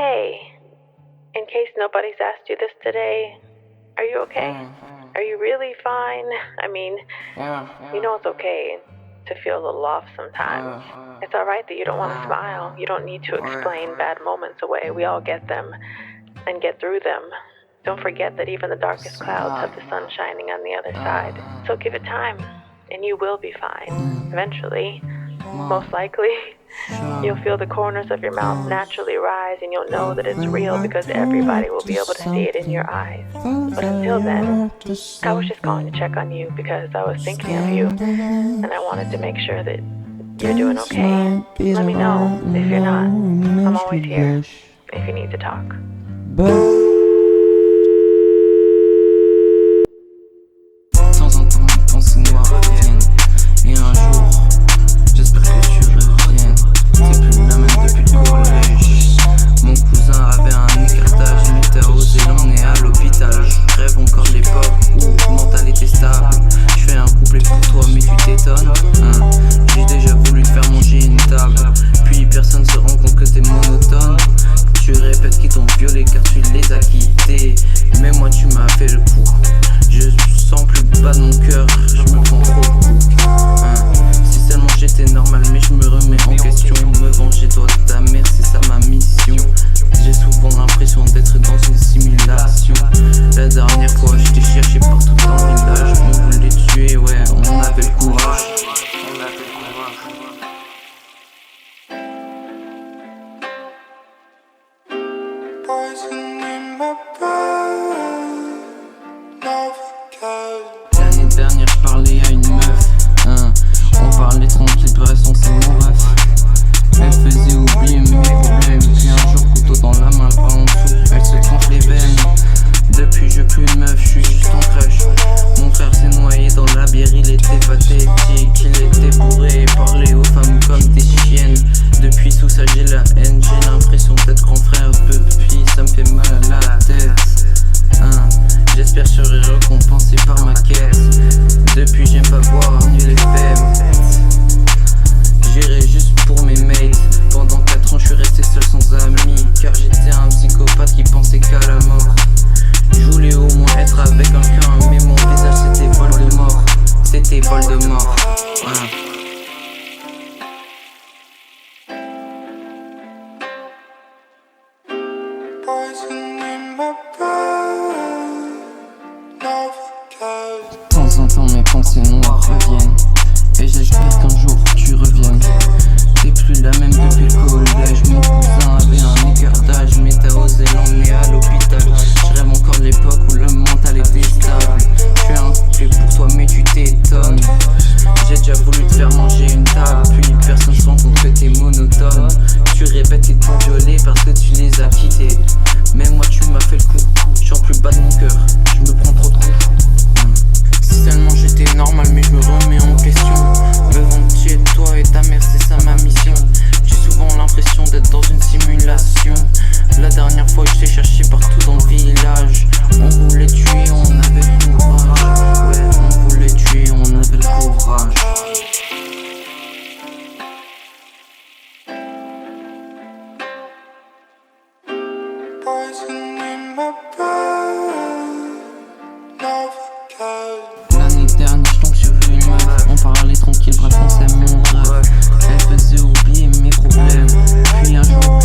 Hey, in case nobody's asked you this today, are you okay? Are you really fine? I mean, you know it's okay to feel a little off sometimes. It's alright that you don't want to smile. You don't need to explain bad moments away. We all get them and get through them. Don't forget that even the darkest clouds have the sun shining on the other side. So give it time, and you will be fine. Eventually, most likely, you'll feel the corners of your mouth naturally rise, and you'll know that it's real because everybody will be able to see it in your eyes. But until then, I was just calling to check on you because I was thinking of you, and I wanted to make sure that you're doing okay. Let me know if you're not. I'm always here if you need to talk. De temps en temps, mes pensées noires reviennent. Et un jour, j'espère que tu reviennes. T'es plus la même depuis le collège. Mon cousin avait un écartage, il m'était osé l'emmener à l'hôpital. Je rêve encore de l'époque où le mental était stable. Je fais un couplet pour toi, mais tu t'étonnes. J'ai déjà voulu te faire manger une table. Puis personne se rend compte que t'es monotone. Tu répètes qu'ils t'ont violé car tu les as quittés. Mais moi tu m'as fait le coup. Je sens plus bas de mon cœur, je me prends trop de coups. Si seulement j'étais normal, mais je me remets en question. Me venger toi de ta mère, c'est ça ma mission. J'ai souvent l'impression d'être dans une simulation. La dernière fois je t'ai cherché partout dans le village. On voulait tuer, ouais, on avait le courage. On avait le courage. L'année dernière je parlais à une meuf, on parlait tranquille, de toute façon c'est mon ref. Elle faisait oublier mes problèmes. Puis un jour couteau dans la main, le bras en dessous, elle se tranche les veines. Depuis je plus une meuf, je suis juste en crush. Mon frère s'est noyé dans la bière, il était pathétique. Il était bourré et parlait aux femmes comme des chiennes. Depuis tout ça j'ai la haine, j'ai l'impression d'être grand frère. Depuis ça me fait mal à la tête. J'espère que je serai récompensé par ma caisse. Depuis j'aime pas boire ni les faibles. J'irai juste pour mes mates. Pendant 4 ans je suis resté seul sans amis. Car j'étais un psychopathe qui pensait qu'à la mort. Je voulais au moins être avec quelqu'un, mais mon visage c'était Voldemort. C'était Voldemort. De temps en temps mes pensées noires reviennent. Et j'espère qu'un jour tu reviennes. T'es plus la même depuis le collège. Mon cousin avait un écartage, mais t'as osé l'emmener à l'hôpital. Je rêve encore de l'époque où le mental était stable. Je fais un couplet pour toi mais tu t'étonnes. J'ai déjà voulu te faire manger une table. Puis personne se rend compte que t'es monotone. Tu répètes qu'ils t'ont violé parce que tu les as quittés. Mais moi tu m'as fait le coup. J'en plus bas de mon cœur, je me prends trop de coups. Si seulement j'étais normal, mais je me remets en question. Me vanter de toi et ta mère, c'est ça ma mission. J'ai souvent l'impression d'être dans une simulation. La dernière fois je t'ai cherché partout dans le village. On voulait tuer, on avait le courage. Ouais, on voulait tuer, on avait le courage. L'année dernière je tombe sur une meuf. On parlait tranquille, bref on s'aime mon rêve. Elle faisait oublier mes problèmes. Puis un jour